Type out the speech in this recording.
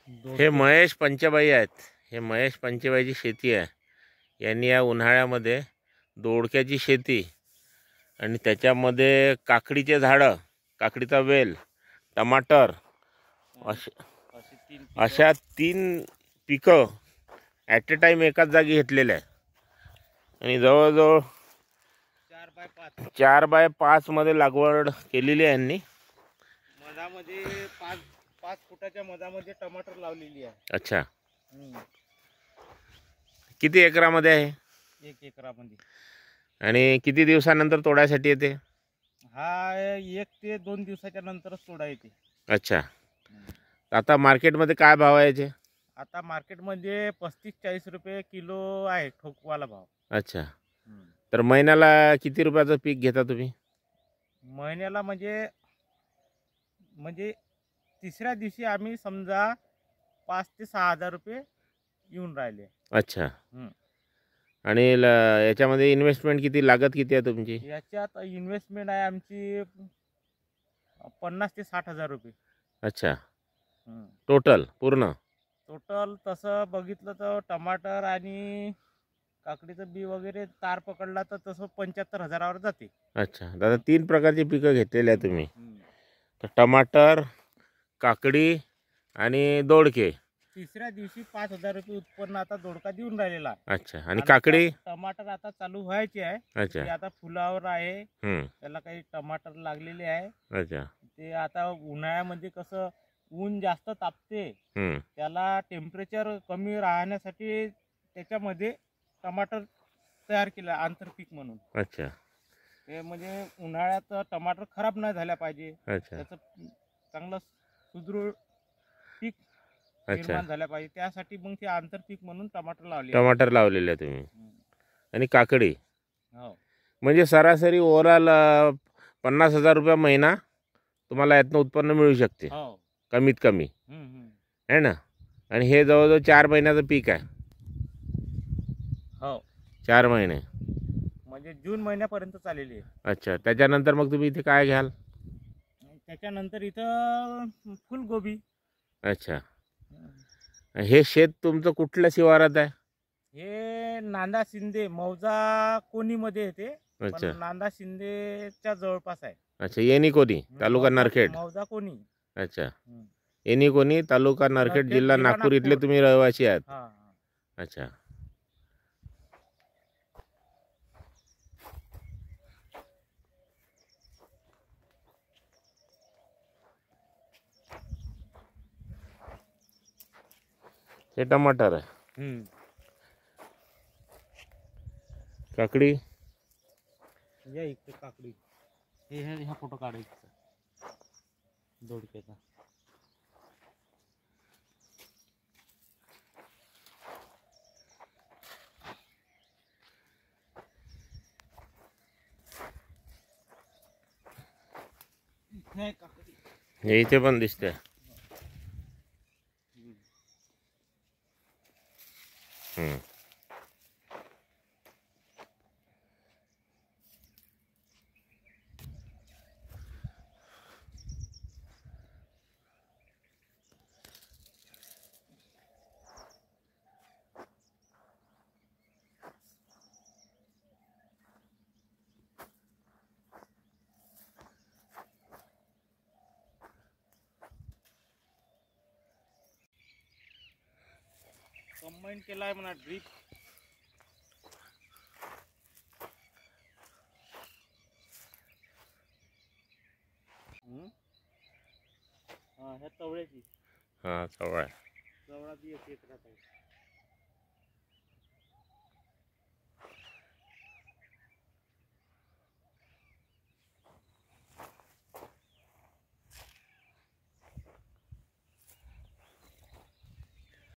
हे महेश पंचबाई आहेत. हे महेश पंचबाईची शेती आहे. यांनी या उन्हाळ्यामध्ये दोडक्याची शेती आणि त्याच्यामध्ये काकडीचे झाडं, काकडीचा वेल, टमाटर अशा 3 पिकं ॲट ए टाईम एकाच जागी घेतलेले आहे. आणि जवळजवळ 4x5 मध्ये लागवड केलेली आहे यांनी. मधामध्ये 5 फुटाच्या मधामध्ये टमाटर लावलेली आहे. अच्छा, किती एकरामध्ये आहे? 1 एकरामध्ये. आणि किती दिवसानंतर तोडायसाठी येते? हा 1 ते 2 दिवसाच्या नंतरच तोडा येते. अच्छा, आता मार्केटमध्ये काय भाव आहे याचे? आता मार्केटमध्ये 35-40 रुपये किलो आहे ठोकवाला भाव. अच्छा, तर महिन्याला किती रुपयाचं पीक घेता तुम्ही? महिन्याला म्हणजे तिसऱ्या दिवशी आम्ही समजा 5 ते 6 हजार रुपये येऊन राहिले. अच्छा, आणि याच्यामध्ये इन्व्हेस्टमेंट किती, लागत किती आहे तुमची? याच्यात इन्व्हेस्टमेंट आहे आमची 50 ते 60 हजार रुपये. अच्छा, टोटल पूर्ण? टोटल तसं बघितलं तर टमाटर आणि काकडीचं बी वगैरे तार पकडला तर तसं 75 हजारावर जाते. अच्छा, दादा 3 प्रकारची पिकं घेतलेली आहे तुम्ही. तर टमाटर, काकडी आणि दोडके. तिसऱ्या दिवशी 5 हजार रुपये उत्पन्न आता दोडका देऊन राहिलेला आहे. अच्छा, आणि काकडी? टमाटर आता चालू व्हायचे आहे. अच्छा, ते आता फुलावर आहे. त्याला काही टमाटर लागलेले आहे. अच्छा, ते आता उन्हाळ्यामध्ये कसं ऊन जास्त तापते, त्याला टेम्परेचर कमी राहण्यासाठी त्याच्यामध्ये टमाटर तयार केलं आंतरपीक म्हणून. अच्छा, ते म्हणजे उन्हाळ्यात टमाटर खराब नाही झाल्या पाहिजे. अच्छा, त्याचं चांगलं सुदृढ पीक निर्माण झाल्या पाहिजे, त्यासाठी मग ते आंतरपीक म्हणून टमाटर लावलेले आहे तुम्ही. आणि काकडी? हो, म्हणजे सरासरी ओव्हरऑल 50 हजार रुपये महिना तुम्हाला यातनं उत्पन्न मिळू शकते. हो, कमीत कमी आहे ना. आणि हे जवळजवळ 4 महिन्याचं पीक आहे. हो, 4 महिने म्हणजे जून महिन्यापर्यंत चाललेली आहे. अच्छा, त्याच्यानंतर मग तुम्ही इथे काय घ्याल? त्याच्यानंतर इथं फुलगोबी. अच्छा, हे शेत तुमचं कुठल्या शिवारात आहे? हे नांदा शिंदे मौजा कोणीमध्ये येते. अच्छा, नांदा शिंदेच्या जवळपास आहे. अच्छा, येणी कोणी, तालुका नरखेड? मौजा कोणी. अच्छा, येणी कोणी, तालुका नरखेड, जिल्हा नागपूर. इथले तुम्ही रहिवासी आहात? अच्छा, हे टमाटर आहे. काकडी? या इकडे काकडी. हे फोटो काढायचा दोडक्याचा. हे इथे पण दिसते. कंबाईन केलाय म्हणा ड्रीप. ह्या तवळ्याची. हां, चवळा. चवळा बी 1 एकरात आहे.